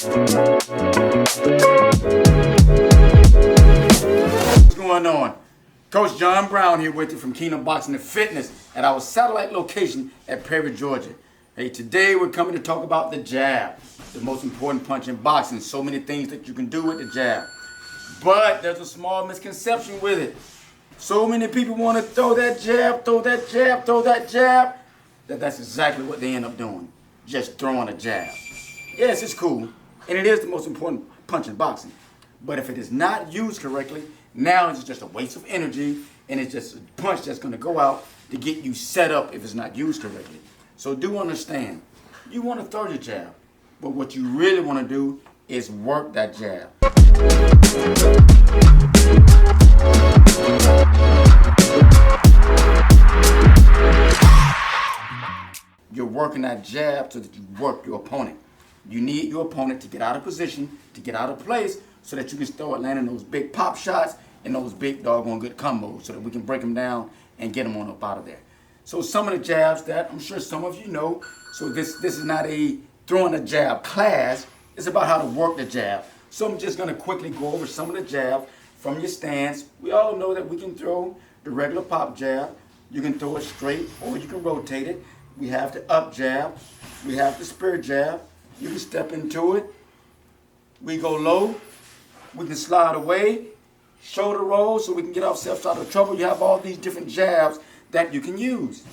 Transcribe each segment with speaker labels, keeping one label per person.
Speaker 1: What's going on? Coach John Brown here with you from Kingdom Boxing and Fitness at our satellite location at Perry, Georgia. Hey, today we're coming to talk about the jab, the most important punch in boxing. So many things that you can do with the jab. But there's a small misconception with it. So many people want to throw that jab, throw that jab, throw that jab, that's exactly what they end up doing. Just throwing a jab. Yes, it's cool, and it is the most important punch in boxing. But if it is not used correctly, now it's just a waste of energy, and it's just a punch that's going to go out to get you set up if it's not used correctly. So do understand, you want to throw your jab, but what you really want to do is work that jab. You're working that jab so that you work your opponent. You need your opponent to get out of position, to get out of place, so that you can start landing those big pop shots and those big doggone good combos so that we can break them down and get them on up out of there. So some of the jabs that I'm sure some of you know, so this is not a throwing a jab class, it's about how to work the jab. So I'm just going to quickly go over some of the jabs from your stance. We all know that we can throw the regular pop jab. You can throw it straight or you can rotate it. We have the up jab. We have the spear jab. You can step into it. We go low. We can slide away. Shoulder roll so we can get ourselves out of trouble. You have all these different jabs that you can use.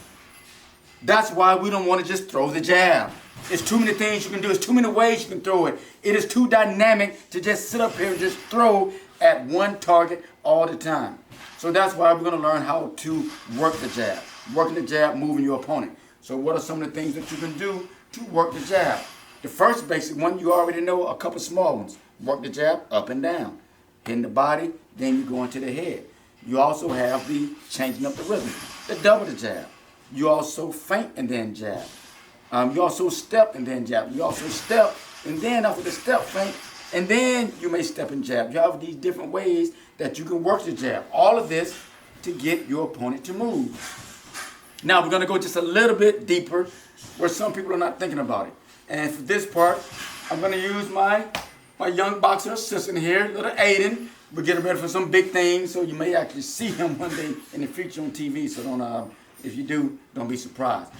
Speaker 1: That's why we don't want to just throw the jab. There's too many things you can do. There's too many ways you can throw it. It is too dynamic to just sit up here and just throw at one target all the time. So that's why we're going to learn how to work the jab. Working the jab, moving your opponent. So what are some of the things that you can do to work the jab? The first basic one, you already know, a couple small ones. Work the jab up and down. Hitting the body, then you go into the head. You also have the changing up the rhythm. The double the jab. You also feint and then jab. You also step and then jab. You also step and then after the step feint, and then you may step and jab. You have these different ways that you can work the jab. All of this to get your opponent to move. Now we're going to go just a little bit deeper where some people are not thinking about it. And for this part, I'm going to use my young boxer assistant here, little Aiden. We're getting ready for some big things, so you may actually see him one day in the future on TV. So don't, if you do, don't be surprised.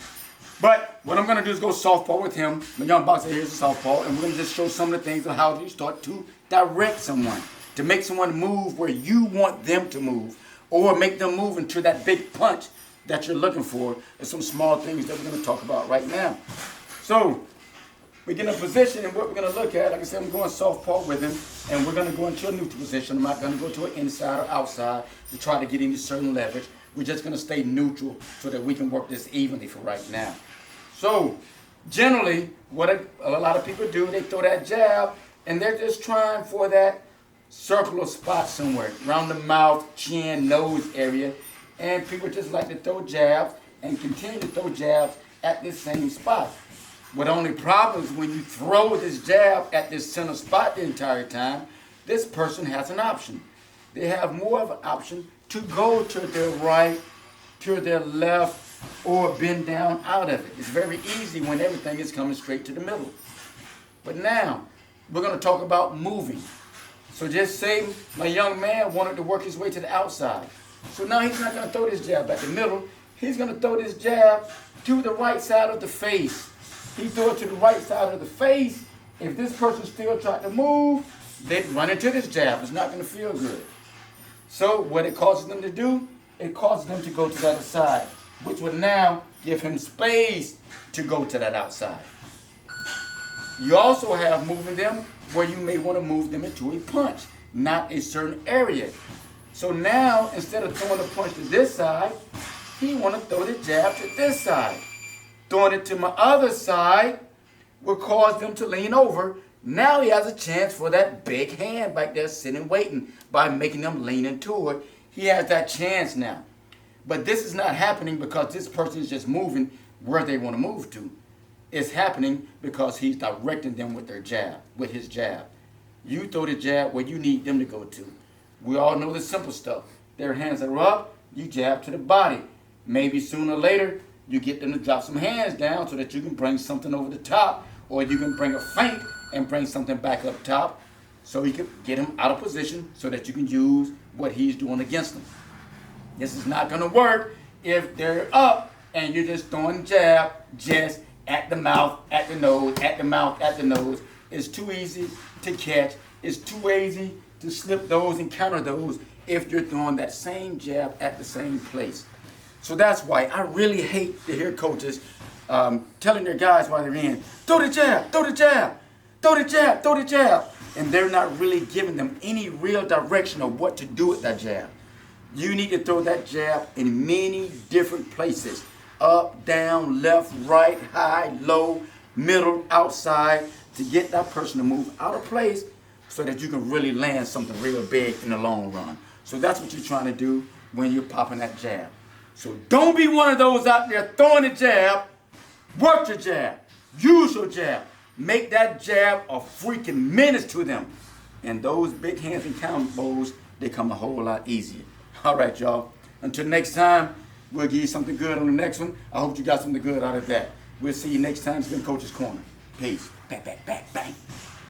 Speaker 1: But what I'm going to do is go softball with him. My young boxer here is a softball, and we're going to just show some of the things on how you start to direct someone, to make someone move where you want them to move, or make them move into that big punch that you're looking for. There's some small things that we're going to talk about right now. So we get in a position, and what we're going to look at, like I said, I'm going softball with him, and we're going to go into a neutral position. I'm not going to go to an inside or outside to try to get any certain leverage. We're just going to stay neutral so that we can work this evenly for right now. So generally, what a lot of people do, they throw that jab, and they're just trying for that circular spot somewhere, around the mouth, chin, nose area. And people just like to throw jabs and continue to throw jabs at this same spot. But the only problem is when you throw this jab at this center spot the entire time, this person has an option. They have more of an option to go to their right, to their left, or bend down out of it. It's very easy when everything is coming straight to the middle. But now, we're going to talk about moving. So just say my young man wanted to work his way to the outside. So now he's not going to throw this jab at the middle. He's going to throw this jab to the right side of the face. He threw it to the right side of the face. If this person still tried to move, they'd run into this jab. It's not going to feel good. So what it causes them to do, it causes them to go to the other side, which would now give him space to go to that outside. You also have moving them where you may want to move them into a punch, not a certain area. So now, instead of throwing the punch to this side, he want to throw the jab to this side. Throwing it to my other side will cause them to lean over. Now he has a chance for that big hand back there sitting waiting by making them lean into it. He has that chance now. But this is not happening because this person is just moving where they want to move to. It's happening because he's directing them with their jab, with his jab. You throw the jab where you need them to go to. We all know the simple stuff. Their hands are up, you jab to the body. Maybe sooner or later, you get them to drop some hands down so that you can bring something over the top, or you can bring a feint and bring something back up top so you can get him out of position so that you can use what he's doing against them. This is not going to work if they're up and you're just throwing jab just at the mouth, at the nose, at the mouth, at the nose. It's too easy to catch. It's too easy to slip those and counter those if you're throwing that same jab at the same place. So that's why I really hate to hear coaches telling their guys while they're in, throw the jab, throw the jab, throw the jab, throw the jab. And they're not really giving them any real direction of what to do with that jab. You need to throw that jab in many different places. Up, down, left, right, high, low, middle, outside, to get that person to move out of place so that you can really land something real big in the long run. So that's what you're trying to do when you're popping that jab. So don't be one of those out there throwing the jab. Work your jab. Use your jab. Make that jab a freaking menace to them. And those big hands and combos, they come a whole lot easier. All right, y'all. Until next time, we'll give you something good on the next one. I hope you got something good out of that. We'll see you next time. It's been Coach's Corner. Peace. Bang, bang, bang, bang.